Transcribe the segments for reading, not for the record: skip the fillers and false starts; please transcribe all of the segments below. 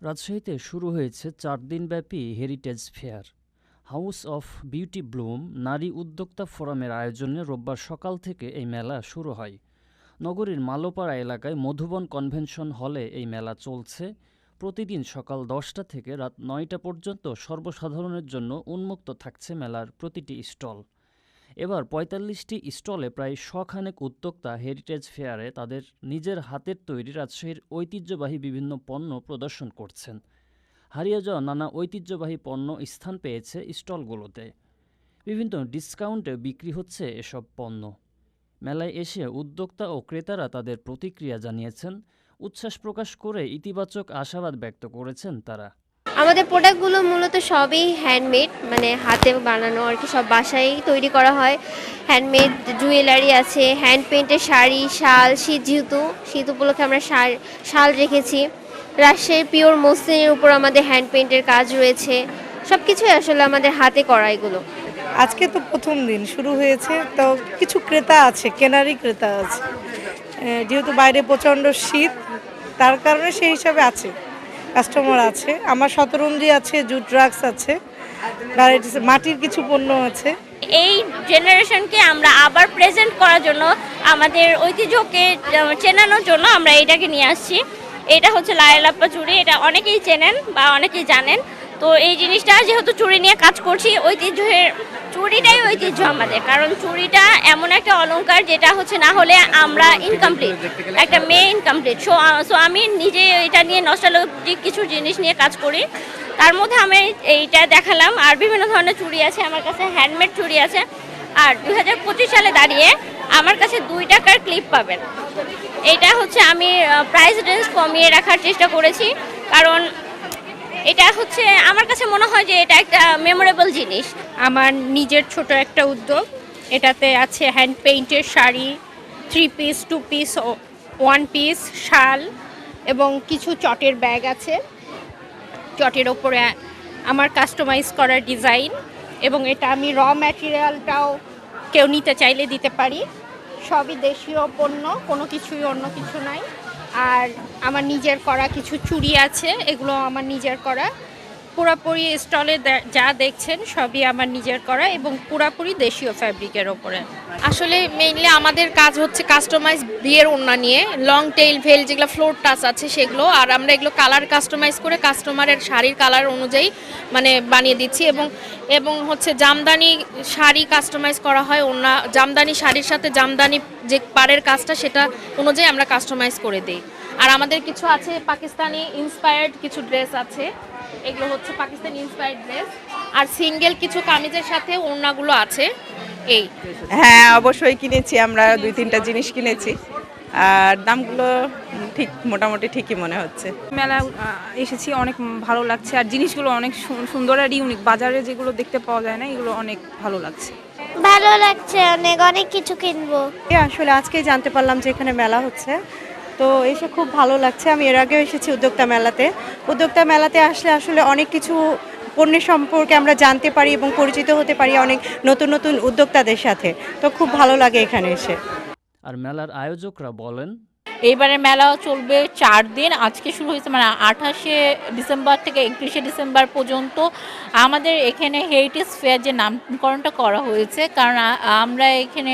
রাজশাহীতে শুরু হয়েছে ৪ দিনব্যাপী heritage fair. House of beauty Bloom নারী উদ্যোক্তা ফোরামের আয়োজনে রোববার সকাল থেকে এই মেলা শুরু হয়। নগরীর মালোপাড়া এলাকায় মধুবন কনভেনশন হলে এই মেলা চলছে। প্রতিদিন সকাল ১০টা থেকে রাত ৯টা পর্যন্ত সর্বসাধারণের জন্য উন্মুক্ত থাকছে মেলার প্রতিটি স্টল। এবার ৪৫টি স্টলে প্রায় শখানেক উদ্যোক্তা হেরিটেজ ফেয়ারে তাদের নিজের হাতের তৈরি রাজশাহীর ঐতিহ্যবাহী বিভিন্ন পণ্য প্রদর্শন করছেন। হারিয়ে যাওয়া নানা ঐতিহ্যবাহী পণ্য স্থান পেয়েছে স্টলগুলোতে। বিভিন্ন ডিসকাউন্টে বিক্রি হচ্ছে এসব পণ্য। মেলায় এসে উদ্যোক্তা ও ক্রেতারা তাদের প্রতিক্রিয়া জানিয়েছেন। উচ্ছ্বাস প্রকাশ করে ইতিবাচক আশাবাদ ব্যক্ত করেছেন তারা। আমাদের প্রোডাক্টগুলো মূলত সবই হ্যান্ডমেড, মানে হাতে বানানো আর কি, সব বাসায় তৈরি করা হয়। হ্যান্ডমেড জুয়েলারি আছে, হ্যান্ড পেইন্টের শাড়ি, শাল, শীত উপলক্ষে আমরা শাল রেখেছি। রাজশাহীর পিওর মসলিনের উপর আমাদের হ্যান্ড পেইন্টের কাজ রয়েছে। সব কিছুই আসলে আমাদের হাতে করা এগুলো। আজকে তো প্রথম দিন শুরু হয়েছে, তো কিছু ক্রেতা আছে, কেনারই ক্রেতা আছে। যেহেতু বাইরে প্রচণ্ড শীত, তার কারণে সেই হিসাবে আছে, কাস্টমার আছে। আমার শতরঞ্জি আছে, জুট ড্রাগস আছে, ভ্যারাইটিস মাটির কিছু পণ্য আছে। এই জেনারেশনকে আমরা আবার প্রেজেন্ট করার জন্য, আমাদের ঐতিহ্যকে চেনানোর জন্য আমরা এইটাকে নিয়ে আসছি। এটা হচ্ছে লায়লাপ্পা চুড়ি, এটা অনেকেই চেনেন বা অনেকেই জানেন। তো এই জিনিসটা যেহেতু চুড়ি নিয়ে কাজ করছি, চুড়িটাই ঐতিহ্য আমাদের, কারণ চুড়িটা এমন একটা অলংকার যেটা হচ্ছে না হলে আমরা ইনকমপ্লিট, একটা মেয়ে ইনকমপ্লিট। সো আমি নিজে এটা নিয়ে নস্টালজিক কিছু জিনিস নিয়ে কাজ করি। তার মধ্যে আমি এইটা দেখালাম, আর বিভিন্ন ধরনের চুড়ি আছে আমার কাছে, হ্যান্ডমেড চুড়ি আছে। আর 2025 সালে দাঁড়িয়ে আমার কাছে 2 টাকার ক্লিপ পাবেন। এটা হচ্ছে আমি প্রাইস রেঞ্জ কমিয়ে রাখার চেষ্টা করেছি, কারণ এটা হচ্ছে আমার কাছে মনে হয় যে এটা একটা মেমোরেবল জিনিস। আমার নিজের ছোট একটা উদ্যোগ, এটাতে আছে হ্যান্ড পেইন্টের শাড়ি, 3 পিস, 2 পিস, 1 পিস, শাল এবং কিছু চটের ব্যাগ আছে। চটের ওপরে আমার কাস্টমাইজ করা ডিজাইন, এবং এটা আমি র ম্যাটেরিয়ালটাও কেউ নিতে চাইলে দিতে পারি। সবই দেশীয় পণ্য, কোনো কিছুই অন্য কিছু নাই। আর আমার নিজের করা কিছু চুড়ি আছে, এগুলো আমার নিজের করা। পুরোপুরি স্টলে যা দেখছেন সবই আমার নিজের করা এবং পুরোপুরি দেশীয় ফ্যাব্রিকের ওপরে। আসলে মেইনলি আমাদের কাজ হচ্ছে কাস্টমাইজ বিয়ের ওড়না নিয়ে, লং টেইল ভেল যেগুলো ফ্লোর টাচ আছে সেগুলো, আর আমরা এগুলো কালার কাস্টমাইজ করে কাস্টমারের শাড়ির কালার অনুযায়ী মানে বানিয়ে দিচ্ছি। এবং হচ্ছে জামদানি শাড়ি কাস্টমাইজ করা হয়, ওড়না জামদানি শাড়ির সাথে জামদানি যে পাড়ের কাজটা সেটা অনুযায়ী আমরা কাস্টমাইজ করে দিই। আর আমাদের কিছু আছে পাকিস্তানি ইন্সপায়ার্ড কিছু ড্রেস আছে, এগুলো হচ্ছে পাকিস্তানি ইন্সপায়ার্ড ড্রেস। আর সিঙ্গেল কিছু কামিজের সাথে ওড়নাগুলো আছে। এই হ্যাঁ, অবশ্যই কিনেছি, আমরা 2-3টা জিনিস কিনেছি, আর দামগুলো ঠিক মোটামুটি ঠিকই মনে হচ্ছে। মেলা এসেছি, অনেক ভালো লাগছে, আর জিনিসগুলো অনেক সুন্দর আর ইউনিক। বাজারে যেগুলো দেখতে পাওয়া যায় না, এগুলো অনেক ভালো লাগছে। ভালো লাগছে, অনেক কিছু কিনবো। আসলে আজকেই জানতে পারলাম যে এখানে মেলা হচ্ছে, তো এসে খুব ভালো লাগছে। আমি এর আগেও এসেছি উদ্যোক্তা মেলাতে আসলে আসলে অনেক কিছু পণ্যের সম্পর্কে আমরা জানতে পারি এবং পরিচিত হতে পারি অনেক নতুন নতুন উদ্যোক্তাদের সাথে। তো খুব ভালো লাগে এখানে এসে। আর মেলার আয়োজকরা বলেন, এইবারে মেলা চলবে 4 দিন। আজকে শুরু হয়েছে, মানে 28শে ডিসেম্বর থেকে 31শে ডিসেম্বর পর্যন্ত। আমাদের এখানে হেরিটেজ ফেয়ার যে নামকরণটা করা হয়েছে, কারণ আমরা এখানে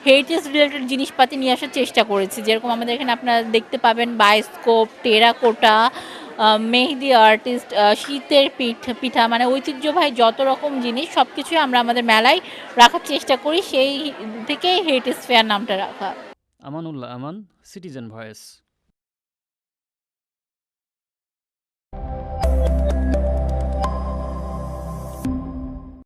হেরিটেজ রিলেটেড জিনিসপাতি নিয়ে আসার চেষ্টা করেছি। যেরকম আমাদের এখানে আপনারা দেখতে পাবেন বায়োস্কোপ, টেরাকোটা, মেহেদি আর্টিস্ট, শীতের পিঠা, মানে ঐতিহ্যবাহী যত রকম জিনিস সব কিছুই আমরা আমাদের মেলায় রাখার চেষ্টা করি। সেই থেকে হেরিটেজ ফেয়ার নামটা রাখা। আমানুল্লাহ আমান, সিটিজেন ভয়েস।